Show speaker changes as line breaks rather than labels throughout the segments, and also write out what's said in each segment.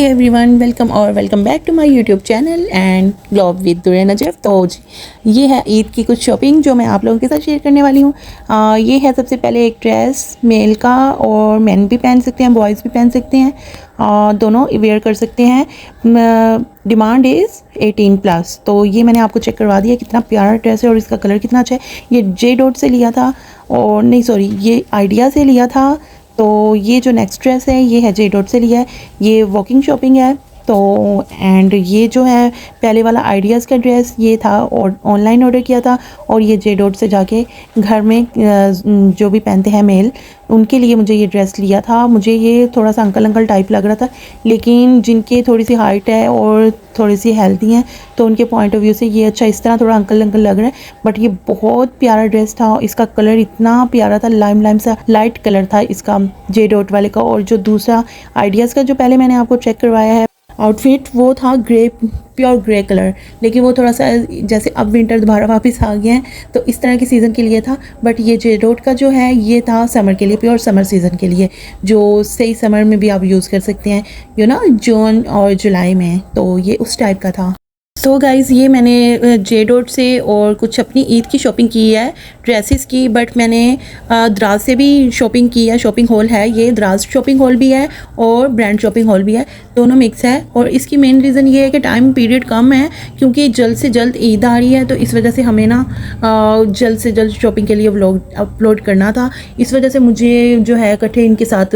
Everyone, welcome back to my YouTube channel and blog with Dure Najaf. तो ये है ईद की कुछ शॉपिंग जो मैं आप लोगों के साथ शेयर करने वाली हूँ। ये है सबसे पहले एक ड्रेस मेल का, और मैन भी पहन सकते हैं, बॉयज़ भी पहन सकते हैं, दोनों वेयर कर सकते हैं। Demand is 18+। तो ये मैंने आपको चेक करवा दिया, कितना प्यारा ड्रेस है और इसका कलर कितना अच्छा है। ये जे डॉट से लिया था, और नहीं सॉरी, ये आइडिया से लिया था। तो ये जो नेक्स्ट ड्रेस है ये है जे डॉट से लिया है, ये वॉकिंग शॉपिंग है। तो एंड ये जो है पहले वाला आइडियाज़ का ड्रेस ये था और ऑनलाइन ऑर्डर किया था, और ये जे डॉट से जाके घर में जो भी पहनते हैं मेल उनके लिए मुझे ये ड्रेस लिया था। मुझे ये थोड़ा सा अंकल टाइप लग रहा था, लेकिन जिनके थोड़ी सी हाइट है और थोड़ी सी हेल्दी हैं तो उनके पॉइंट ऑफ व्यू से ये अच्छा, इस तरह थोड़ा अंकल लग रहा है। बट ये बहुत प्यारा ड्रेस था, इसका कलर इतना प्यारा था, लाइम सा लाइट कलर था इसका जे डॉट वाले का। और जो दूसरा आइडियाज़ का जो पहले मैंने आपको चेक करवाया है आउटफिट, वो था ग्रे, प्योर ग्रे कलर, लेकिन वो थोड़ा सा जैसे अब विंटर दोबारा वापस आ गया है तो इस तरह के सीज़न के लिए था। बट ये जे डॉट का जो है ये था समर के लिए, प्योर समर सीज़न के लिए, जो सही समर में भी आप यूज़ कर सकते हैं, जून और जुलाई में। तो ये उस टाइप का था। तो गाइज़ ये मैंने जे डॉट से और कुछ अपनी ईद की शॉपिंग की है, ड्रेसेस की। बट मैंने द्राज से भी शॉपिंग की है, शॉपिंग हॉल है ये, द्राज शॉपिंग हॉल भी है और ब्रांड शॉपिंग हॉल भी है, दोनों मिक्स है। और इसकी मेन रीज़न ये है कि टाइम पीरियड कम है, क्योंकि जल्द से जल्द ईद आ रही है, तो इस वजह से हमें ना जल्द से जल्द शॉपिंग के लिए व्लॉग अपलोड करना था। इस वजह से मुझे जो है इकट्ठे इनके साथ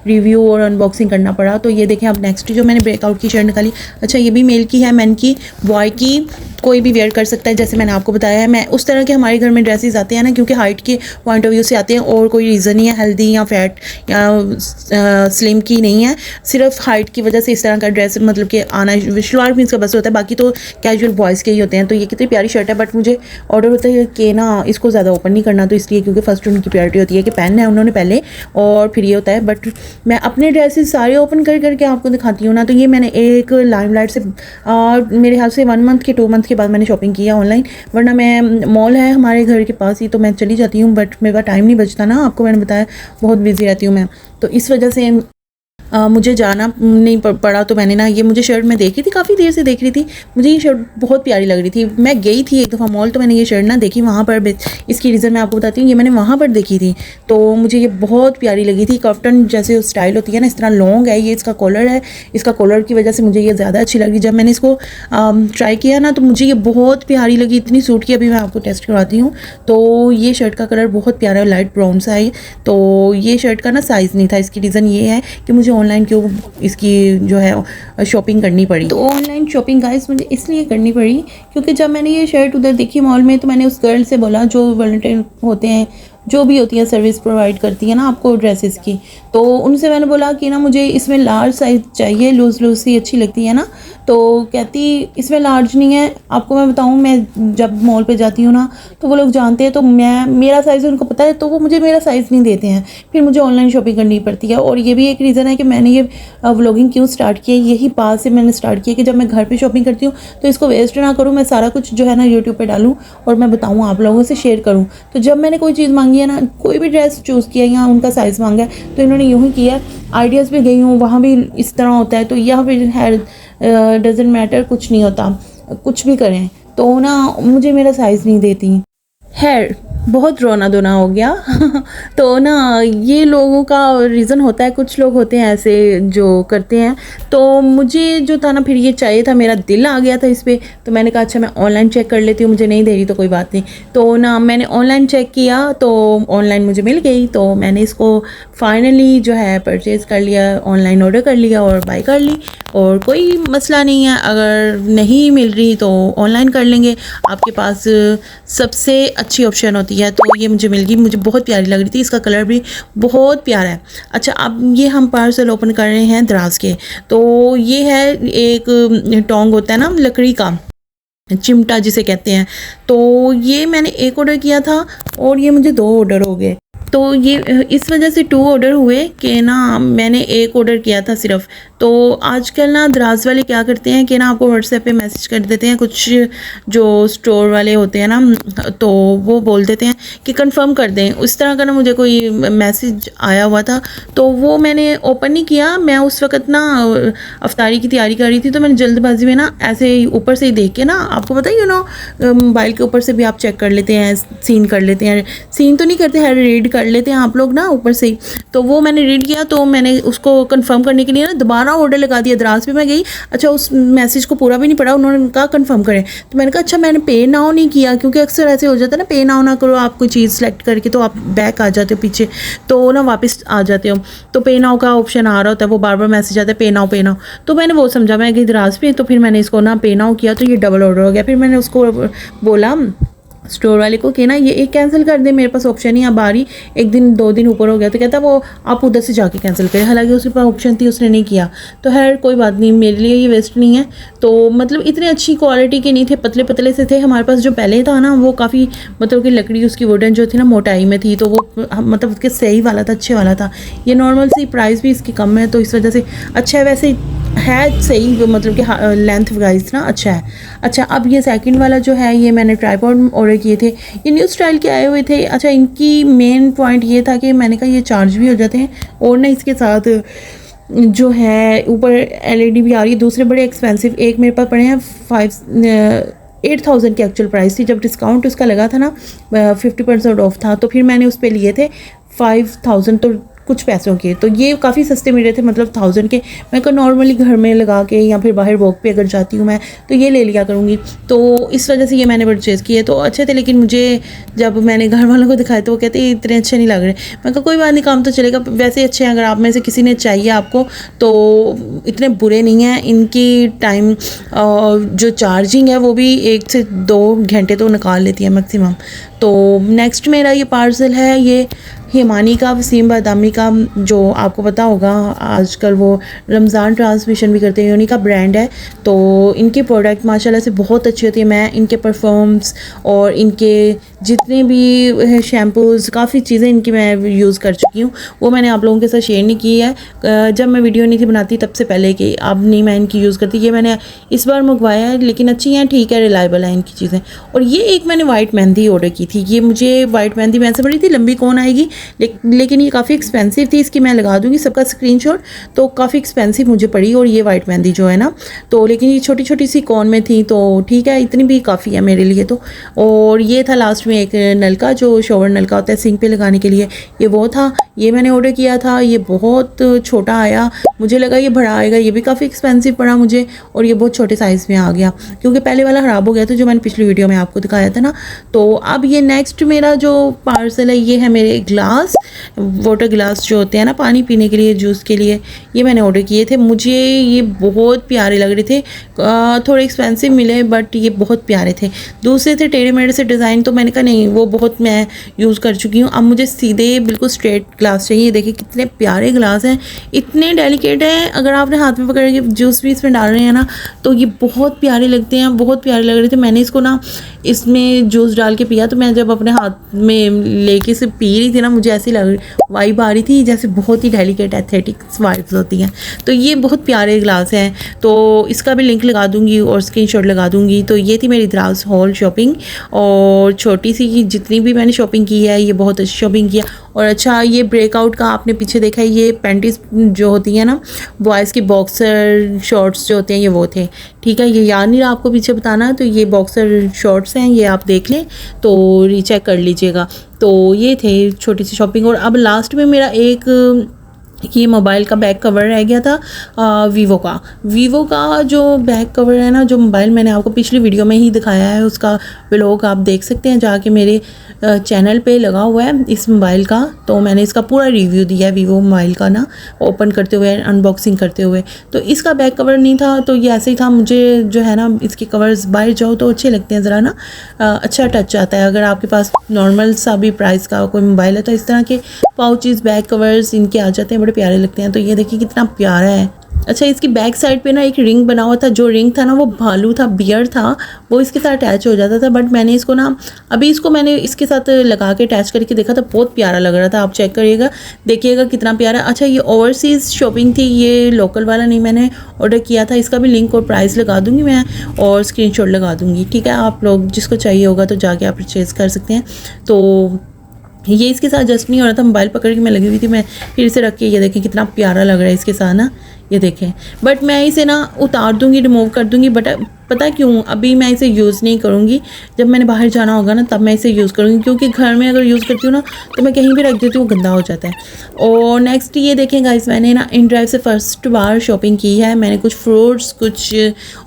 रिव्यू और अनबॉक्सिंग करना पड़ा। तो ये देखें, अब नेक्स्ट जो मैंने ब्रेकआउट की शर्ट निकाली, अच्छा ये भी मेल की है, मैन की, बॉय की, कोई भी वेयर कर सकता है। जैसे मैंने आपको बताया है, मैं उस तरह के हमारे घर में ड्रेसेस आते हैं ना, क्योंकि हाइट के पॉइंट ऑफ व्यू से आते हैं और कोई रीज़न नहीं है हेल्दी या फैट या स्लिम की नहीं है, सिर्फ हाइट की वजह से इस तरह का ड्रेस मतलब कि आना शलवार भी इसका बस होता है, बाकी तो कैजुअल बॉयज़ के ही होते हैं। तो ये कितनी प्यारी शर्ट है, बट मुझे ऑर्डर होता है कि ना इसको ज़्यादा ओपन नहीं करना, तो इसलिए क्योंकि फर्स्ट उनकी प्रायोरिटी होती है कि पहनना है उन्होंने पहले और फिर ये होता है। बट मैं अपने ड्रेसेस सारे ओपन करके आपको दिखाती हूँ ना। तो ये मैंने एक लाइमलाइट से मेरे ख्याल से 1 मंथ के 2 मंथ के बाद मैंने शॉपिंग की है ऑनलाइन, वरना मैं मॉल है हमारे घर के पास ही तो मैं चली जाती हूँ, बट मेरे पास टाइम नहीं बचता ना, आपको मैंने बताया बहुत बिजी रहती हूँ मैं, तो इस वजह से मुझे जाना नहीं पड़ा। तो मैंने ना, ये मुझे शर्ट मैं देख रही थी, काफ़ी देर से देख रही थी, मुझे ये शर्ट बहुत प्यारी लग रही थी। मैं गई थी एक दफ़ा मॉल, तो मैंने ये शर्ट ना देखी वहाँ पर, इसकी रीज़न मैं आपको बताती हूँ। ये मैंने वहाँ पर देखी थी तो मुझे ये बहुत प्यारी लगी थी, कफ्टन जैसे स्टाइल होती है ना, इस तरह लॉन्ग है ये, इसका कॉलर है, इसका कॉलर की वजह से मुझे ये ज़्यादा अच्छी लगी। जब मैंने इसको ट्राई किया ना तो मुझे ये बहुत प्यारी लगी, इतनी सूट की। अभी मैं आपको टेस्ट करवाती हूँ। तो ये शर्ट का कलर बहुत प्यारा है, लाइट ब्राउन सा है। तो ये शर्ट का ना साइज़ नहीं था, इसकी रीज़न ये है कि मुझे ऑनलाइन क्यों इसकी जो है शॉपिंग करनी पड़ी। तो ऑनलाइन शॉपिंग गाइस मुझे इसलिए करनी पड़ी क्योंकि जब मैंने ये शर्ट उधर देखी मॉल में, तो मैंने उस गर्ल से बोला, जो वॉलंटियर होते हैं, जो भी होती है सर्विस प्रोवाइड करती है ना आपको ड्रेसेस की, तो उनसे मैंने बोला कि ना मुझे इसमें लार्ज साइज़ चाहिए, लूज़ सी अच्छी लगती है ना। तो कहती इसमें लार्ज नहीं है। आपको मैं बताऊं, मैं जब मॉल पे जाती हूँ ना तो वो लोग जानते हैं, तो मेरा साइज़ उनको पता है, तो वो मुझे मेरा साइज़ नहीं देते हैं, फिर मुझे ऑनलाइन शॉपिंग करनी पड़ती है। और ये भी एक रीज़न है कि मैंने ये व्लॉगिंग क्यों स्टार्ट की है, यही बात से मैंने स्टार्ट किया कि जब मैं घर पर शॉपिंग करती हूँ तो इसको वेस्ट ना करूँ, मैं सारा कुछ जो है ना यूट्यूब पर डालूँ और मैं बताऊँ, आप लोगों से शेयर करूँ। तो जब मैंने कोई चीज़ मांगी है ना, कोई भी ड्रेस चूज़ किया या उनका साइज़ मांगा है, तो इन्होंने यूँ ही किया। आइडियाज़ पे गई हूँ, वहाँ भी इस तरह होता है, तो यहाँ पे है डजेंट मैटर, कुछ नहीं होता, कुछ भी करें तो ना मुझे मेरा साइज़ नहीं देती है। बहुत रोना धोना हो गया तो ना ये लोगों का रीज़न होता है, कुछ लोग होते हैं ऐसे जो करते हैं। तो मुझे जो था ना, फिर ये चाहिए था, मेरा दिल आ गया था इस पर, तो मैंने कहा अच्छा मैं ऑनलाइन चेक कर लेती हूँ, मुझे नहीं दे रही तो कोई बात नहीं। तो ना मैंने ऑनलाइन चेक किया तो ऑनलाइन मुझे मिल गई, तो मैंने इसको फाइनली जो है परचेज़ कर लिया, ऑनलाइन ऑर्डर कर लिया और बाय कर ली। और कोई मसला नहीं है, अगर नहीं मिल रही तो ऑनलाइन कर लेंगे, आपके पास सबसे अच्छी ऑप्शन होती है। तो ये मुझे मिल गई, मुझे बहुत प्यारी लग रही थी, इसका कलर भी बहुत प्यारा है। अच्छा, अब ये हम पार्सल ओपन कर रहे हैं द्राज के। तो ये है एक टोंग होता है ना लकड़ी का, चिमटा जिसे कहते हैं। तो ये मैंने एक ऑर्डर किया था और ये मुझे 2 ऑर्डर हो गए। तो ये इस वजह से 2 ऑर्डर हुए कि ना मैंने एक ऑर्डर किया था सिर्फ। तो आजकल ना दराज वाले क्या करते हैं कि ना आपको व्हाट्सएप पे मैसेज कर देते हैं, कुछ जो स्टोर वाले होते हैं ना, तो वो बोल देते हैं कि कंफर्म कर दें। उस तरह का ना मुझे कोई मैसेज आया हुआ था, तो वो मैंने ओपन नहीं किया। मैं उस वक्त ना अफ्तारी की तैयारी कर रही थी, तो मैंने जल्दबाजी में ना ऐसे ही ऊपर से ही देख के ना, आपको पता ही मोबाइल के ऊपर से भी आप चेक कर लेते हैं, सीन कर लेते हैं, सीन तो नहीं करते हैं, रीड कर लेते हैं आप लोग ना ऊपर से ही। तो वो मैंने रीड किया, तो मैंने उसको कंफर्म करने के लिए ना दोबारा ऑर्डर लगा दिया। दराज पे मैं गई, अच्छा उस मैसेज को पूरा भी नहीं पढ़ा, उन्होंने कहा कंफर्म करें। तो मैंने कहा अच्छा मैंने पे नाउ नहीं किया, क्योंकि अक्सर ऐसे हो जाता है ना, पे नाउ ना करो आप कोई चीज़ सेलेक्ट करके तो आप बैक आ जाते हो पीछे, तो ना वापस आ जाते हो, तो पे नाउ का ऑप्शन आ रहा होता है, वो बार बार मैसेज आता है पे नाउ पे नाउ। तो मैंने वो समझा, मैं गई दराज पे, तो फिर मैंने इसको ना पे नाउ किया, तो ये डबल ऑर्डर हो गया। फिर मैंने उसको बोला स्टोर वाले को कि ना ये एक कैंसिल कर दे, मेरे पास ऑप्शन ही अब आ रही, 1 दिन 2 दिन ऊपर हो गया। तो कहता वो आप उधर से जाके कैंसिल करें, हालांकि उसके पास ऑप्शन थी, उसने नहीं किया। तो खैर कोई बात नहीं, मेरे लिए ये वेस्ट नहीं है। तो मतलब इतने अच्छी क्वालिटी के नहीं थे, पतले पतले से थे। हमारे पास जो पहले था ना वो काफ़ी मतलब कि लकड़ी उसकी वुडन जो थी ना मोटाई में थी, तो वो मतलब उसके सही वाला था, अच्छे वाला था। ये नॉर्मल सी प्राइस भी इसकी कम है, तो इस वजह से अच्छा है। वैसे है सही, मतलब कि लेंथ वाइज ना अच्छा है। अच्छा अब ये सेकंड वाला जो है, ये मैंने ट्राइपॉड ऑर्डर किए थे, ये न्यू स्टाइल के आए हुए थे। अच्छा इनकी मेन पॉइंट ये था कि मैंने कहा ये चार्ज भी हो जाते हैं, और ना इसके साथ जो है ऊपर LED भी आ रही है। दूसरे बड़े एक्सपेंसिव एक मेरे पास पड़े हैं 8,000 की एक्चुअल प्राइस थी, जब डिस्काउंट उसका लगा था ना 50% ऑफ था, तो फिर मैंने उस पर लिए थे 5,000 तो कुछ पैसों के। तो ये काफ़ी सस्ते मिल रहे थे, मतलब 1000 के। मैं को नॉर्मली घर में लगा के या फिर बाहर वॉक पे अगर जाती हूँ मैं, तो ये ले लिया करूँगी। तो इस वजह से ये मैंने परचेज़ किए, तो अच्छे थे। लेकिन मुझे जब मैंने घर वालों को दिखाए तो वो कहते इतने अच्छे नहीं लग रहे। मैं कहा कोई बात नहीं, काम तो चलेगा, वैसे अच्छे हैं। अगर आप में से किसी ने चाहिए आपको तो इतने बुरे नहीं हैं। इनकी टाइम जो चार्जिंग है वो भी 1 से 2 घंटे तो निकाल लेती है मैक्सिमम। तो नेक्स्ट मेरा ये पार्सल है, ये हिमानी का वसीम बादामी का, जो आपको पता होगा आजकल वो रमज़ान ट्रांसमिशन भी करते हैं, उन्हीं का ब्रांड है। तो इनके प्रोडक्ट माशाल्लाह से बहुत अच्छी होती है। मैं इनके परफ्यूम्स और इनके जितने भी शैम्पूज़, काफ़ी चीज़ें इनकी मैं यूज़ कर चुकी हूँ, वो मैंने आप लोगों के साथ शेयर नहीं की है। जब मैं वीडियो नहीं थी बनाती तब से पहले कि अब नहीं मैं इनकी यूज़ करती। ये मैंने इस बार मंगवाया है, लेकिन अच्छी हैं, ठीक है, रिलायबल है इनकी चीज़ें। और ये एक मैंने वाइट मेहंदी ऑर्डर की थी। ये मुझे वाइट मेहंदी मैं से बड़ी थी, लंबी कौन आएगी, लेकिन ये काफ़ी एक्सपेंसिव थी। इसकी मैं लगा दूँगी सबका स्क्रीनशॉट। तो काफ़ी एक्सपेंसिव मुझे पड़ी, और ये वाइट मेहंदी जो है ना, तो लेकिन ये छोटी छोटी सी कौन में थी, तो ठीक है, इतनी भी काफ़ी है मेरे लिए तो। और ये था लास्ट में एक नलका, जो शॉवर नलका होता है सिंक पे लगाने के लिए, ये वो था। ये मैंने ऑर्डर किया था, ये बहुत छोटा आया, मुझे लगा ये बड़ा आएगा, ये भी काफ़ी एक्सपेंसिव पड़ा मुझे, और ये बहुत छोटे साइज़ में आ गया, क्योंकि पहले वाला ख़राब हो गया था जो मैंने पिछली वीडियो में आपको दिखाया था ना। तो अब ये नेक्स्ट मेरा जो पार्सल है, ये है मेरे ग्लास, वाटर ग्लास जो होते हैं ना पानी पीने के लिए, जूस के लिए, ये मैंने ऑर्डर किए थे। मुझे ये बहुत प्यारे लग रहे थे, थोड़े एक्सपेंसिव मिले बट ये बहुत प्यारे थे। दूसरे थे टेढ़े मेढ़े से डिज़ाइन, तो मैंने कहा नहीं, वो बहुत मैं यूज़ कर चुकी हूँ। अब मुझे सीधे बिल्कुल स्ट्रेट ग्लास चाहिए। देखिए कितने प्यारे ग्लास हैं, इतने डेलिकेट हैं। अगर आपने हाथ में पकड़ के जूस भी इसमें डाल रहे हैं ना, तो ये बहुत प्यारे लगते हैं, बहुत प्यारे लग रहे थे। मैंने इसको ना इसमें जूस डाल के पिया, तो मैं जब अपने हाथ में लेके से पी रही थी ना, मुझे ऐसी लग वाइब आ रही थी जैसे बहुत ही डेलिकेट एस्थेटिक वाइब्स होती हैं। तो ये बहुत प्यारे ग्लास हैं, तो इसका भी लिंक लगा दूंगी और स्क्रीनशॉट लगा दूंगी। तो ये थी मेरी द्रास हॉल शॉपिंग, और छोटी सी जितनी भी मैंने शॉपिंग की है, ये बहुत अच्छी शॉपिंग किया। और अच्छा ये ब्रेकआउट का आपने पीछे देखा है, ये पैंटीज जो होती है ना बॉयज़ की, बॉक्सर शॉर्ट्स जो होते हैं, ये वो थे। ठीक है, ये याद नहीं रहा आपको पीछे बताना, तो ये बॉक्सर शॉर्ट्स हैं, ये आप देख लें तो रीचेक कर लीजिएगा। तो ये थे छोटी सी शॉपिंग। और अब लास्ट में मेरा एक ये मोबाइल का बैक कवर रह गया था, वीवो का जो बैक कवर है ना, जो मोबाइल मैंने आपको पिछली वीडियो में ही दिखाया है, उसका व्लॉग आप देख सकते हैं जाके, मेरे चैनल पे लगा हुआ है इस मोबाइल का। तो मैंने इसका पूरा रिव्यू दिया है वीवो मोबाइल का ना, ओपन करते हुए, अनबॉक्सिंग करते हुए। तो इसका बैक कवर नहीं था, तो ये ऐसे ही था। मुझे जो है ना इसके कवर्स बाहर जाओ तो अच्छे लगते हैं, ज़रा ना अच्छा टच आता है। अगर आपके पास नॉर्मल सा भी प्राइस का कोई मोबाइल है, तो इस तरह के पाउचेस बैक कवर्स इनके आ जाते हैं, बड़े प्यारे लगते हैं। तो ये देखिए कितना प्यारा है, अच्छा, इसकी बैक साइड पे ना एक रिंग बना हुआ था, जो रिंग था ना वो भालू था, बियर था, वो इसके साथ अटैच हो जाता था। बट मैंने इसको ना अभी इसको मैंने इसके साथ लगा के अटैच करके देखा था, बहुत प्यारा लग रहा था। आप चेक करिएगा, देखिएगा कितना प्यारा। अच्छा, ये ओवरसीज़ शॉपिंग थी, ये लोकल वाला नहीं मैंने ऑर्डर किया था। इसका भी लिंक और प्राइस लगा दूँगी मैं और स्क्रीनशॉट लगा दूँगी, ठीक है। आप लोग जिसको चाहिए होगा तो जाके आप परचेज़ कर सकते हैं। तो ये इसके साथ जस्ट नहीं हो रहा था, मोबाइल पकड़ के मैं लगी हुई थी, मैं फिर इसे रख के ये देखें कितना प्यारा लग रहा है इसके साथ ना, ये देखें। बट मैं इसे ना उतार दूँगी, रिमूव कर दूँगी, बट पता क्यों, अभी मैं इसे यूज़ नहीं करूँगी। जब मैंने बाहर जाना होगा ना तब मैं इसे यूज़ करूँगी, क्योंकि घर में अगर यूज़ करती हूँ ना तो मैं कहीं भी रख देती हूँ, गंदा हो जाता है। और नेक्स्ट ये देखें गाइस, मैंने ना इन ड्राइव से फर्स्ट बार शॉपिंग की है। मैंने कुछ फ्रूट्स, कुछ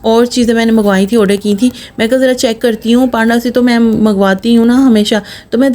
और चीज़ें मैंने मंगवाई थी, ऑर्डर की थी। मैं कहा ज़रा चेक करती हूँ, पांडा से तो मैं मंगवाती हूँ ना हमेशा, तो मैं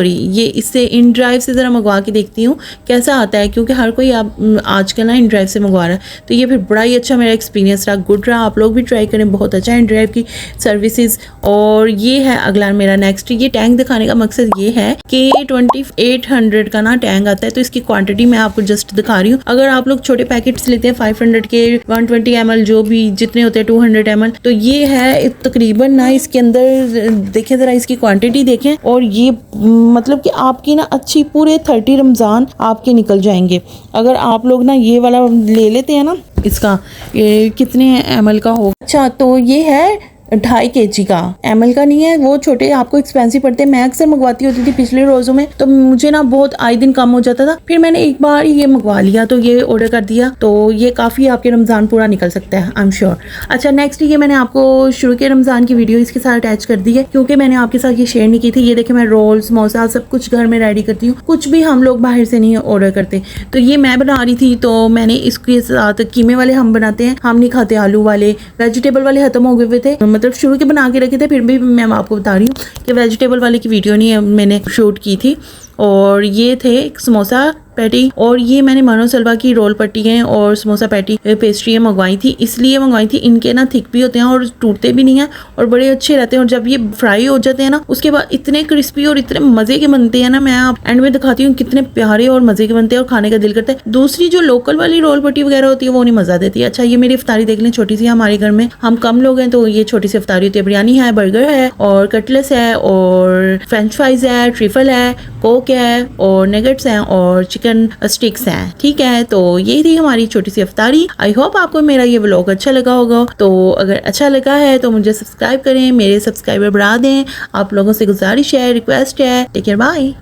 ये इससे इन ड्राइव से ज़रा मंगवा के देखती हूँ कैसा आता है, क्योंकि हर कोई आजकल ना इन ड्राइव से मंगवा रहा है। तो ये फिर बड़ा ही अच्छा मेरा एक्सपीरियंस रहा, गुड रहा। आप लोग भी ट्राई करें, बहुत अच्छा है इन ड्राइव की सर्विसेज। और ये है अगला मेरा नेक्स्ट, ये टैंक दिखाने का मकसद ये है कि 2800 का ना टैंक आता है। तो इसकी क्वांटिटी मैं आपको जस्ट दिखा रही हूँ। अगर आप लोग छोटे पैकेट्स लेते हैं 500 के, 120 ml, जो भी जितने होते हैं 200 ml, तो ये है तकरीबन ना, इसके अंदर देखें ज़रा, इसकी क्वांटिटी देखें। और ये मतलब कि आपकी ना अच्छी पूरे 30 रमज़ान आपके निकल जाएंगे अगर आप लोग ना ये वाला ले लेते हैं ना। इसका ये कितने ml का होगा? अच्छा, तो ये है 2.5 kg का, ml का नहीं है, वो छोटे आपको एक्सपेंसिव पड़ते हैं। मैं अक्सर मंगवाती होती थी पिछले रोज़ों में, तो मुझे ना बहुत आए दिन कम हो जाता था। फिर मैंने एक बार ये मंगवा लिया, तो ये ऑर्डर कर दिया, तो ये काफ़ी आपके रमज़ान पूरा निकल सकता है, आई एम श्योर। अच्छा, नेक्स्ट ये मैंने आपको शुरू के रमज़ान की वीडियो इसके साथ अटैच कर दी है, क्योंकि मैंने आपके साथ ये शेयर नहीं की थी। ये देखें, मैं रोल, समोसा सब कुछ घर में रेडी करती हूँ, कुछ भी हम लोग बाहर से नहीं ऑर्डर करते। तो ये मैं बना रही थी, तो मैंने इसके साथ कीमे वाले हम बनाते हैं, हम नहीं खाते आलू वाले, वेजिटेबल वाले ख़त्म हो गए हुए थे, मतलब शुरू के बना के रखे थे। फिर भी मैं आपको बता रही हूँ कि वेजिटेबल वाले की वीडियो नहीं मैंने शूट की थी। और ये थे समोसा पैटी, और ये मैंने मानो सलवा की रोल पट्टी हैं और समोसा पैटी पेस्ट्री मंगवाई थी। इसलिए मंगवाई थी, इनके ना थिक भी होते हैं और टूटते भी नहीं हैं और बड़े अच्छे रहते हैं। और जब ये फ्राई हो जाते हैं ना, उसके बाद इतने क्रिस्पी और इतने मज़े के बनते हैं ना, मैं आप एंड में दिखाती हूँ कितने प्यारे और मज़े के बनते हैं और खाने का दिल करता है। दूसरी जो लोकल वाली रोल पट्टी वगैरह होती है वो नहीं मज़ा देती। अच्छा, ये मेरी इफ्तारी देख लें, छोटी सी हमारे घर में हम कम लोग हैं, तो ये छोटी सी इफ्तारी होती है। बिरयानी है, बर्गर है और कटलेस है और फ्रेंच फ्राइज है, ट्रिफल है, कोक है और नगेट्स हैं और चिकन स्टिक्स हैं, ठीक है। तो ये थी हमारी छोटी सी इफ्तारी। आई होप आपको मेरा ये व्लॉग अच्छा लगा होगा। तो अगर अच्छा लगा है तो मुझे सब्सक्राइब करें, मेरे सब्सक्राइबर बढ़ा दें। आप लोगों से गुजारिश है, रिक्वेस्ट है। Take care, bye.